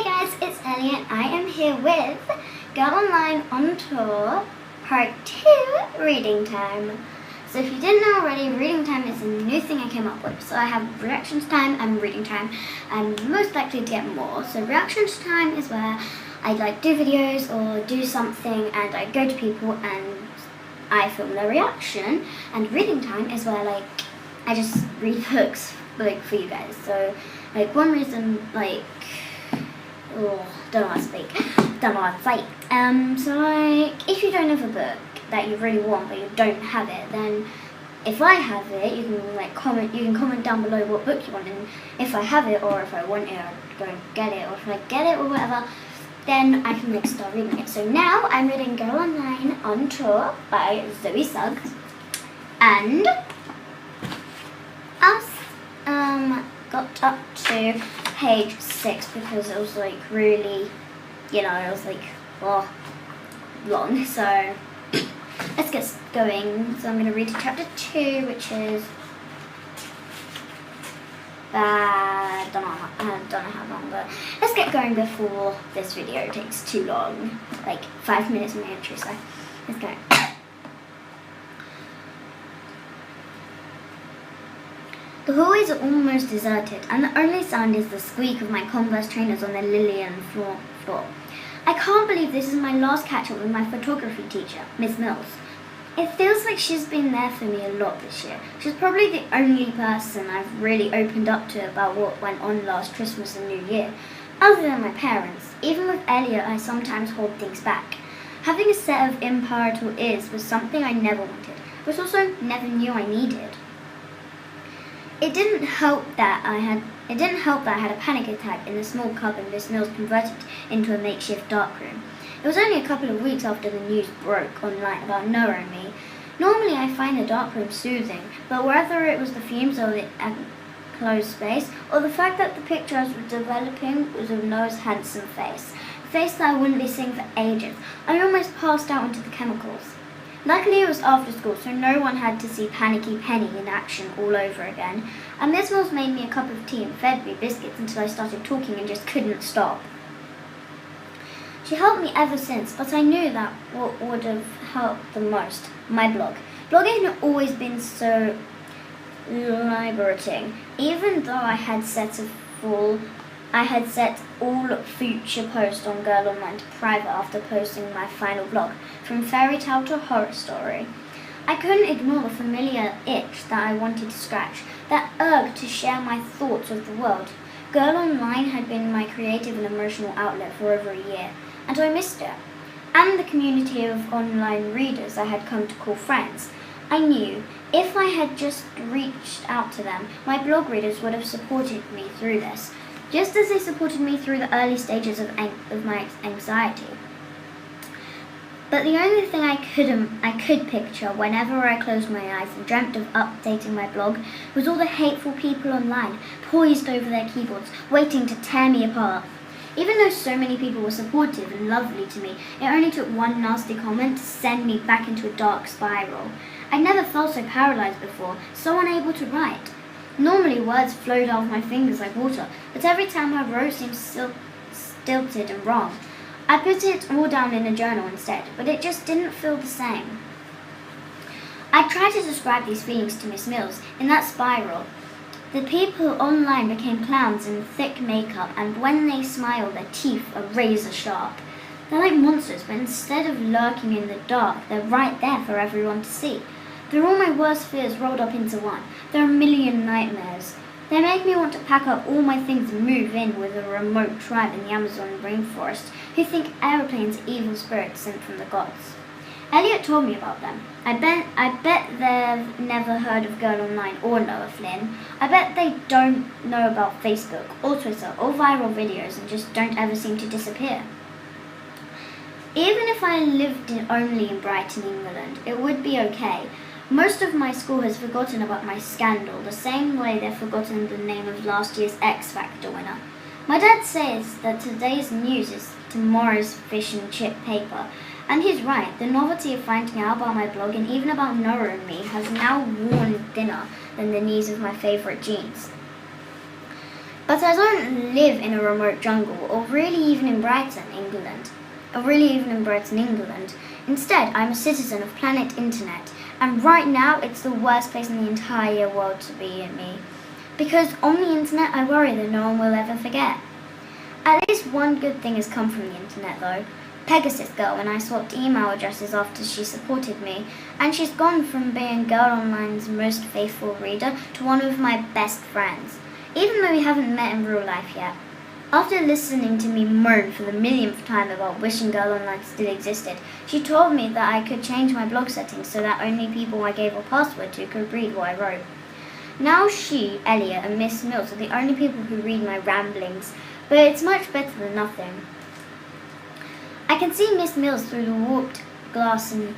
guys, it's Ellie and I am here with Girl Online on Tour Part 2 Reading Time. So if you didn't know already, reading time is a new thing I came up with. So I have reactions time and reading time. I'm most likely to get more. So reactions time is where I do videos or do something and I go to people and I film their reaction. And reading time is where I just read books for you guys. So one reason don't know how to speak, don't know how to say it. So if you don't have a book that you really want but you don't have it, then if I have it, you can comment down below what book you want, and if I have it or if I want it, I'll go and get it, or if I get it or whatever, then I can start reading it. So now I'm reading Girl Online on Tour by Zoe Suggs, and I got up to page 6 because it was really, it was long. So let's get going. So I'm going to read chapter 2, which is I don't know how long, but let's get going before this video takes too long, 5 minutes in my intro. So let's go. The hallway is almost deserted, and the only sound is the squeak of my Converse trainers on the Lillian floor. I can't believe this is my last catch-up with my photography teacher, Miss Mills. It feels like she's been there for me a lot this year. She's probably the only person I've really opened up to about what went on last Christmas and New Year, other than my parents. Even with Elliot, I sometimes hold things back. Having a set of imparator ears was something I never wanted, but also never knew I needed. It didn't help that I had a panic attack in the small cupboard Miss Mills converted into a makeshift darkroom. It was only a couple of weeks after the news broke online about Noah and me. Normally I find the darkroom soothing, but whether it was the fumes of the enclosed space or the fact that the picture I was developing was of Noah's handsome face, a face that I wouldn't be seeing for ages, I almost passed out into the chemicals. Luckily it was after school, so no one had to see Panicky Penny in action all over again, and Miss Mills made me a cup of tea and fed me biscuits until I started talking and just couldn't stop. She helped me ever since, but I knew that what would have helped the most, my blog. Blogging had always been so liberating, even though I had set all future posts on Girl Online to private after posting my final blog, from fairy tale to horror story. I couldn't ignore the familiar itch that I wanted to scratch, that urge to share my thoughts with the world. Girl Online had been my creative and emotional outlet for over a year, and I missed it. And the community of online readers I had come to call friends. I knew if I had just reached out to them, my blog readers would have supported me through this, just as they supported me through the early stages of my anxiety. But the only thing I could picture whenever I closed my eyes and dreamt of updating my blog was all the hateful people online, poised over their keyboards, waiting to tear me apart. Even though so many people were supportive and lovely to me, it only took one nasty comment to send me back into a dark spiral. I'd never felt so paralyzed before, so unable to write. Normally words flowed out of my fingers like water, but every time I wrote seemed stilted and wrong. I put it all down in a journal instead, but it just didn't feel the same. I tried to describe these feelings to Miss Mills in that spiral. The people online became clowns in thick makeup, and when they smile, their teeth are razor sharp. They're like monsters, but instead of lurking in the dark, they're right there for everyone to see. They're all my worst fears rolled up into one. They're a million nightmares. They make me want to pack up all my things and move in with a remote tribe in the Amazon rainforest who think aeroplanes are evil spirits sent from the gods. Elliot told me about them. I bet they've never heard of Girl Online or Noah Flynn. I bet they don't know about Facebook or Twitter or viral videos and just don't ever seem to disappear. Even if I lived only in Brighton, England, it would be okay. Most of my school has forgotten about my scandal, the same way they've forgotten the name of last year's X Factor winner. My dad says that today's news is tomorrow's fish and chip paper, and he's right. The novelty of finding out about my blog and even about Noah and me has now worn thinner than the knees of my favourite jeans. But I don't live in a remote jungle, or really even in Brighton, England. Instead, I'm a citizen of planet Internet, and right now it's the worst place in the entire world to be in me. Because on the Internet, I worry that no one will ever forget. At least one good thing has come from the Internet, though. Pegasus Girl and I swapped email addresses after she supported me, and she's gone from being Girl Online's most faithful reader to one of my best friends, even though we haven't met in real life yet. After listening to me moan for the millionth time about wishing Girl Online still existed, she told me that I could change my blog settings so that only people I gave a password to could read what I wrote. Now she, Elliot, and Miss Mills are the only people who read my ramblings, but it's much better than nothing. I can see Miss Mills through the warped glass in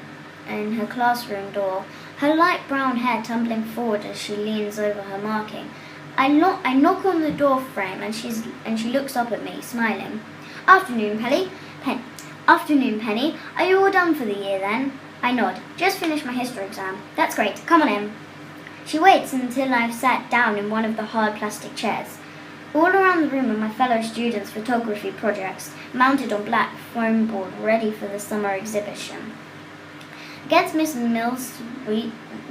her classroom door, her light brown hair tumbling forward as she leans over her marking. I knock on the door frame and she looks up at me, smiling. Afternoon, Penny. Are you all done for the year then? I nod. Just finished my history exam. That's great. Come on in. She waits until I've sat down in one of the hard plastic chairs. All around the room are my fellow students' photography projects, mounted on black foam board, ready for the summer exhibition. Against Miss Mills'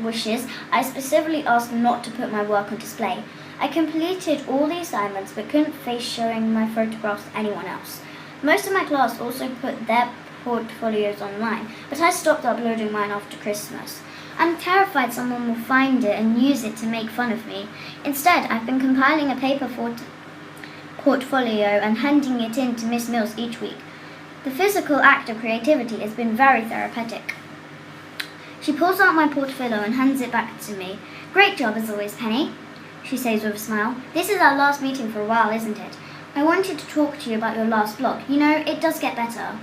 wishes, I specifically asked not to put my work on display. I completed all the assignments but couldn't face showing my photographs to anyone else. Most of my class also put their portfolios online, but I stopped uploading mine after Christmas. I'm terrified someone will find it and use it to make fun of me. Instead, I've been compiling a paper portfolio and handing it in to Miss Mills each week. The physical act of creativity has been very therapeutic. She pulls out my portfolio and hands it back to me. Great job as always, Penny, she says with a smile. This is our last meeting for a while, isn't it? I wanted to talk to you about your last blog. You know, it does get better.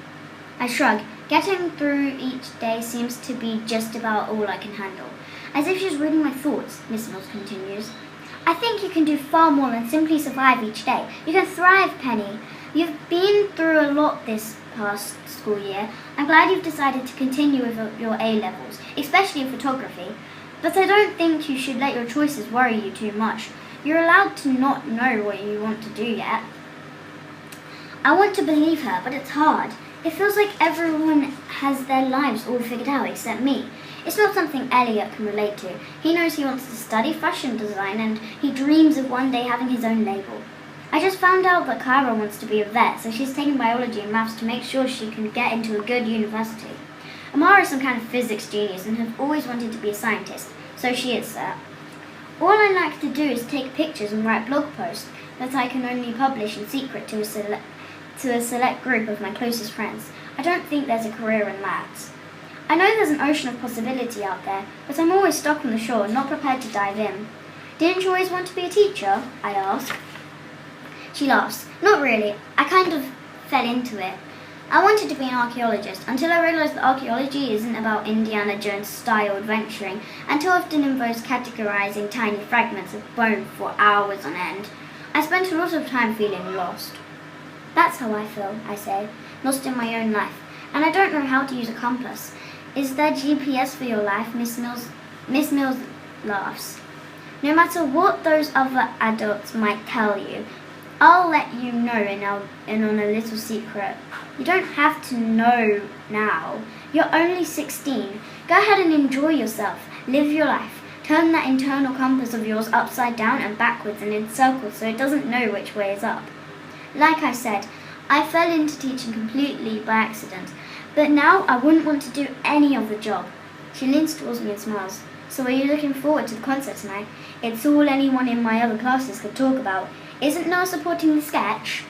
I shrug. Getting through each day seems to be just about all I can handle. As if she's reading my thoughts, Miss Mills continues. I think you can do far more than simply survive each day. You can thrive, Penny. You've been through a lot this past school year. I'm glad you've decided to continue with your A-levels, especially in photography. But I don't think you should let your choices worry you too much. You're allowed to not know what you want to do yet. I want to believe her, but it's hard. It feels like everyone has their lives all figured out except me. It's not something Elliot can relate to. He knows he wants to study fashion design and he dreams of one day having his own label. I just found out that Kyra wants to be a vet, so she's taking biology and maths to make sure she can get into a good university. Amara is some kind of physics genius and has always wanted to be a scientist, so she is that. All I like to do is take pictures and write blog posts that I can only publish in secret to a select group of my closest friends. I don't think there's a career in that. I know there's an ocean of possibility out there, but I'm always stuck on the shore, not prepared to dive in. Didn't you always want to be a teacher? I ask. She laughs. Not really. I kind of fell into it. I wanted to be an archaeologist until I realised that archaeology isn't about Indiana Jones-style adventuring and too often involves categorising tiny fragments of bone for hours on end. I spent a lot of time feeling lost. That's how I feel, I say, lost in my own life, and I don't know how to use a compass. Is there GPS for your life, Miss Mills? Miss Mills laughs. No matter what those other adults might tell you, I'll let you know in on a little secret. You don't have to know now. You're only 16. Go ahead and enjoy yourself. Live your life. Turn that internal compass of yours upside down and backwards and in circles so it doesn't know which way is up. Like I said, I fell into teaching completely by accident, but now I wouldn't want to do any of the job. She leans towards me and smiles. So are you looking forward to the concert tonight? It's all anyone in my other classes could talk about. Isn't Noah supporting the sketch?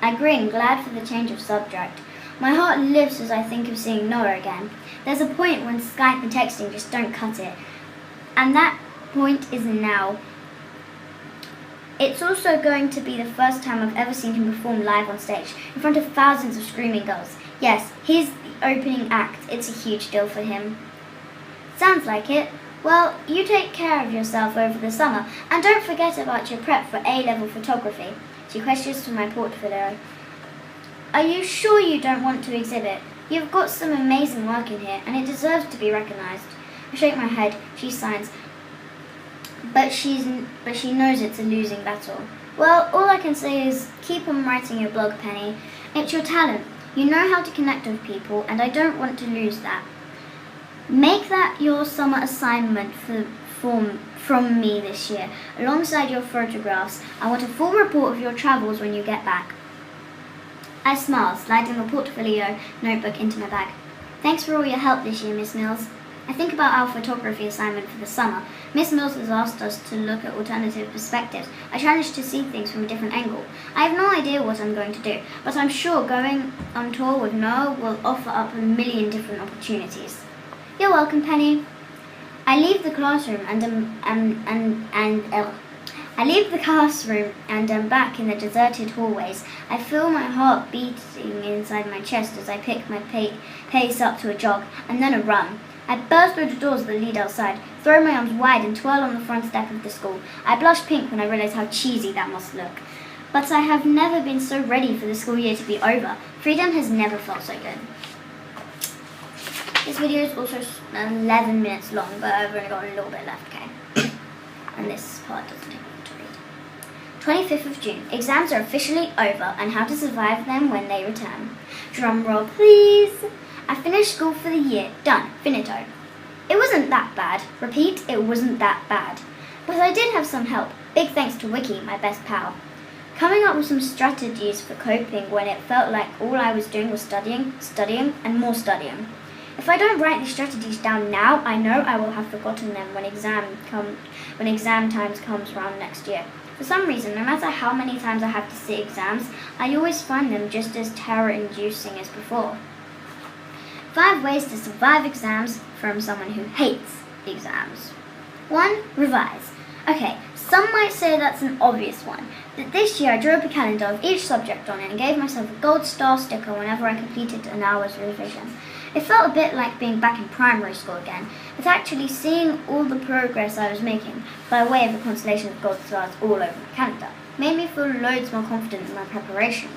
I grin, glad for the change of subject. My heart lifts as I think of seeing Noah again. There's a point when Skype and texting just don't cut it. And that point is now. It's also going to be the first time I've ever seen him perform live on stage, in front of thousands of screaming girls. Yes, he's the opening act. It's a huge deal for him. Sounds like it. Well, you take care of yourself over the summer, and don't forget about your prep for A-level photography. She questions to my portfolio. Are you sure you don't want to exhibit? You've got some amazing work in here, and it deserves to be recognised. I shake my head. She signs. But she knows it's a losing battle. Well, all I can say is keep on writing your blog, Penny. It's your talent. You know how to connect with people, and I don't want to lose that. Make that your summer assignment from me this year. Alongside your photographs, I want a full report of your travels when you get back. I smiled, sliding the portfolio notebook into my bag. Thanks for all your help this year, Miss Mills. I think about our photography assignment for the summer. Miss Mills has asked us to look at alternative perspectives. I challenged to see things from a different angle. I have no idea what I'm going to do, but I'm sure going on tour with Noah will offer up a million different opportunities. You're welcome, Penny. I leave the classroom and am back in the deserted hallways. I feel my heart beating inside my chest as I pick my pace up to a jog and then a run. I burst through the doors that lead outside, throw my arms wide and twirl on the front step of the school. I blush pink when I realise how cheesy that must look. But I have never been so ready for the school year to be over. Freedom has never felt so good. This video is also 11 minutes long, but I've only got a little bit left, okay? And this part doesn't take long to read. 25th of June. Exams are officially over and how to survive them when they return. Drum roll, please. I finished school for the year. Done. Finito. It wasn't that bad. Repeat, it wasn't that bad. But I did have some help. Big thanks to Wiki, my best pal. Coming up with some strategies for coping when it felt like all I was doing was studying, and more studying. If I don't write these strategies down now, I know I will have forgotten them when exam times comes around next year. For some reason, no matter how many times I have to sit exams, I always find them just as terror-inducing as before. 5 ways to survive exams from someone who hates exams. 1. Revise. Okay, some might say that's an obvious one, but this year I drew up a calendar of each subject on it and gave myself a gold star sticker whenever I completed an hour's revision. It felt a bit like being back in primary school again, but actually seeing all the progress I was making by way of a constellation of gold stars all over my calendar made me feel loads more confident in my preparation.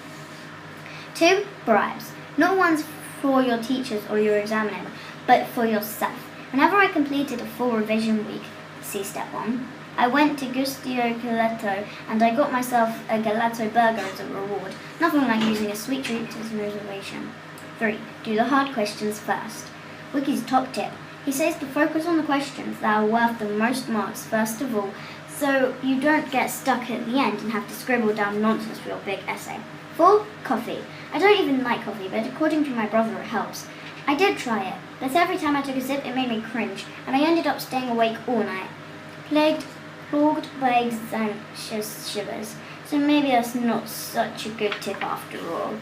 2. Bribes. Not ones for your teachers or your examiner, but for yourself. Whenever I completed a full revision week, see step 1, I went to Gustio Gelato and I got myself a gelato burger as a reward. Nothing like using a sweet treat as a motivation. 3. Do the hard questions first. Wiki's top tip. He says to focus on the questions that are worth the most marks first of all, so you don't get stuck at the end and have to scribble down nonsense for your big essay. 4. Coffee. I don't even like coffee, but according to my brother it helps. I did try it, but every time I took a sip it made me cringe, and I ended up staying awake all night. Plagued by exam shivers, so maybe that's not such a good tip after all.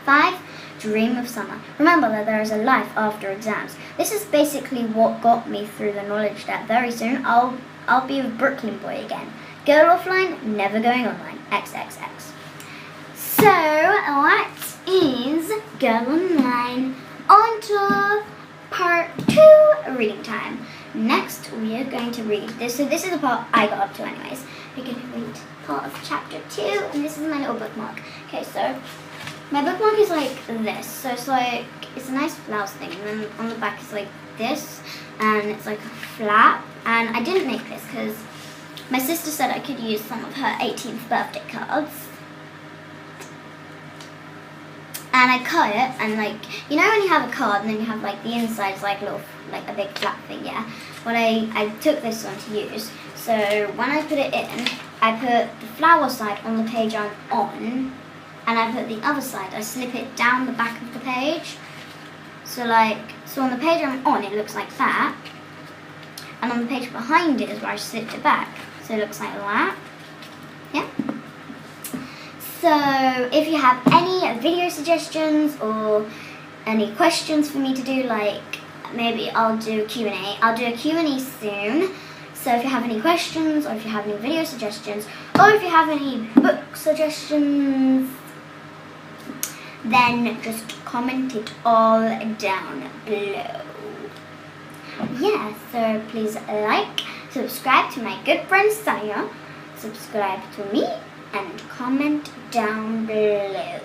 5. Dream of summer. Remember that there is a life after exams. This is basically what got me through the knowledge that very soon I'll be a Brooklyn boy again. Girl offline, never going online. XXX. So that is Girl Online on to part 2 reading time. Next we are going to read this. So this is the part I got up to anyways. We're going to read part of chapter 2 and this is my little bookmark. Okay, so my bookmark is like this. So it's a nice blouse thing, and then on the back is like this, and it's like a flap. And I didn't make this because my sister said I could use some of her 18th birthday cards. And I cut it, and like, you know when you have a card and then you have like the inside is like a big flap thing, yeah? Well, I took this one to use. So when I put it in, I put the flower side on the page I'm on, and I put the other side, I slip it down the back of the page. So on the page I'm on, it looks like that. And on the page behind it is where I slipped it back. So it looks like that. Yeah? So if you have any video suggestions or any questions for me to do, like maybe I'll do a Q&A. I'll do a Q&A soon. So if you have any questions, or if you have any video suggestions, or if you have any book suggestions, then just comment it all down below. Yeah, so please like, subscribe to my good friend Sania, subscribe to me, and comment down below.